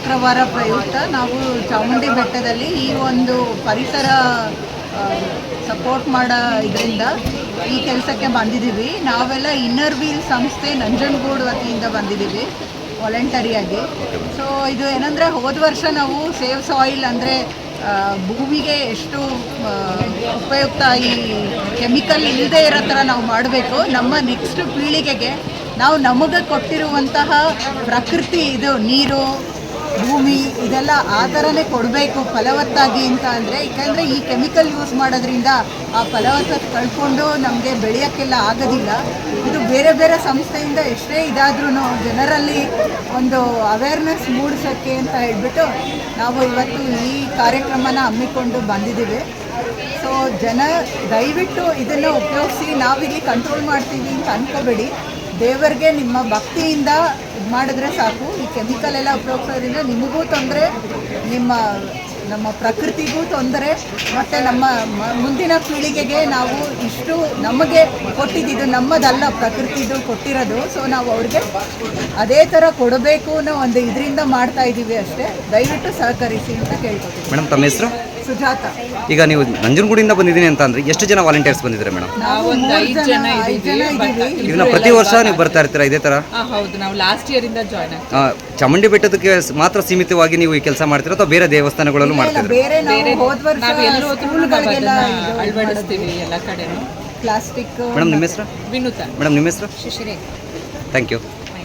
ಶುಕ್ರವಾರ ಪ್ರಯುಕ್ತ ನಾವು ಚಾಮುಂಡಿ ಬೆಟ್ಟದಲ್ಲಿ ಈ ಒಂದು ಪರಿಸರ ಸಪೋರ್ಟ್ ಮಾಡೋ ಇದರಿಂದ ಈ ಕೆಲಸಕ್ಕೆ ಬಂದಿದ್ದೀವಿ. ನಾವೆಲ್ಲ ಇನ್ನರ್ ವೀಲ್ ಸಂಸ್ಥೆ ನಂಜನಗೂಡು ವತಿಯಿಂದ ಬಂದಿದ್ದೀವಿ ವಾಲಂಟರಿಯಾಗಿ. ಸೊ ಇದು ಏನಂದರೆ ಹೋದ ವರ್ಷ ನಾವು ಸೇವ್ ಸಾಯಿಲ್ ಅಂದರೆ ಭೂಮಿಗೆ ಎಷ್ಟು ಉಪಯುಕ್ತ ಈ ಕೆಮಿಕಲ್ ಇಲ್ಲದೆ ಇರೋ ಥರ ನಾವು ಮಾಡಬೇಕು. ನಮ್ಮ ನೆಕ್ಸ್ಟ್ ಪೀಳಿಗೆಗೆ ನಾವು ನಮಗೆ ಕೊಟ್ಟಿರುವಂತಹ ಪ್ರಕೃತಿ ಇದು ನೀರು ಭೂಮಿ ಇದೆಲ್ಲ ಆ ಥರನೇ ಕೊಡಬೇಕು ಫಲವತ್ತಾಗಿ ಅಂತ ಅಂದರೆ, ಯಾಕಂದರೆ ಈ ಕೆಮಿಕಲ್ ಯೂಸ್ ಮಾಡೋದ್ರಿಂದ ಆ ಫಲವತ್ತತೆ ಕಳ್ಕೊಂಡು ನಮಗೆ ಬೆಳೆಯೋಕ್ಕೆಲ್ಲ ಆಗೋದಿಲ್ಲ. ಇದು ಬೇರೆ ಬೇರೆ ಸಂಸ್ಥೆಯಿಂದ ಎಷ್ಟೇ ಇದಾದ್ರೂ ಜನರಲ್ಲಿ ಒಂದು ಅವೇರ್ನೆಸ್ ಮೂಡಿಸೋಕ್ಕೆ ಅಂತ ಹೇಳ್ಬಿಟ್ಟು ನಾವು ಇವತ್ತು ಈ ಕಾರ್ಯಕ್ರಮನ ಹಮ್ಮಿಕೊಂಡು ಬಂದಿದ್ದೀವಿ. ಸೊ ಜನ ದಯವಿಟ್ಟು ಇದನ್ನು ಉಪಯೋಗಿಸಿ. ನಾವಿಲ್ಲಿ ಕಂಟ್ರೋಲ್ ಮಾಡ್ತೀವಿ ಅಂತ ಅಂದ್ಕೋಬೇಡಿ. ದೇವರಿಗೆ ನಿಮ್ಮ ಭಕ್ತಿಯಿಂದ ಇದು ಮಾಡಿದ್ರೆ ಸಾಕು. ಈ ಕೆಮಿಕಲ್ ಎಲ್ಲ ಉಪಯೋಗಿಸೋದ್ರಿಂದ ನಿಮಗೂ ತೊಂದರೆ, ನಮ್ಮ ಪ್ರಕೃತಿಗೂ ತೊಂದರೆ, ಮತ್ತು ನಮ್ಮ ಮುಂದಿನ ಪೀಳಿಗೆಗೆ ನಾವು ಇಷ್ಟು ನಮಗೆ ಕೊಟ್ಟಿದ್ದು ನಮ್ಮದಲ್ಲ, ಪ್ರಕೃತಿದು ಕೊಟ್ಟಿರೋದು. ಸೊ ನಾವು ಅವ್ರಿಗೆ ಅದೇ ಥರ ಕೊಡಬೇಕು ಅನ್ನೋ ಒಂದು ಇದರಿಂದ ಮಾಡ್ತಾ ಇದ್ದೀವಿ ಅಷ್ಟೇ. ದಯವಿಟ್ಟು ಸಹಕರಿಸಿ ಅಂತ ಕೇಳ್ಕೊತೀವಿ. ಮೇಡಮ್, ತಮ್ಮ ಹೆಸರು? ಸುಜಾತ. ಈಗ ನೀವು ನಂಜನಗೂಡಿಂದ ಬಂದಿದ್ದೀನಿ ಅಂತ ಅಂದರೆ ಎಷ್ಟು ಜನ ವಾಲಂಟಿಯರ್ಸ್ ಬಂದಿದ್ದಾರೆ ಮೇಡಮ್? ನಾವು ಒಂದು 5 ಜನ ಇದ್ದೀವಿ. ಈಗ ನಾವು ಪ್ರತಿ ವರ್ಷ ನೀವು ಬರ್ತಾ ಇರ್ತೀರಾ ಇದೇ ಥರ? ಹೌದು, ನಾವು ಲಾಸ್ಟ್ ಇಯರ್ ಇಂದ ಜಾಯ್ನ್ ಚಾಮುಂಡಿ ಬೆಟ್ಟದಕ್ಕೆ ಮಾತ್ರ ಸೀಮಿತವಾಗಿ ನೀವು ಈ ಕೆಲಸ ಮಾಡ್ತೀರಾ ಅಥವಾ ಬೇರೆ ದೇವಸ್ಥಾನಗಳಲ್ಲೂ ಮಾಡ್ತೀರಾ? ಬೇರೆ ನಾವು ಎಲ್ಲರೂ ಅಳವಡಿಸ್ತೀವಿ ಎಲ್ಲ ಕಡೆನೂ. ಪ್ಲಾಸ್ಟಿಕ್. ಮೇಡಮ್ ನಿಮ್ಮ ಹೆಸರು? ವಿನುತಾ. ಮೇಡಮ್ ನಿಮ್ಮ ಹೆಸರು? ಶಿಶಿರೆ. Thank you.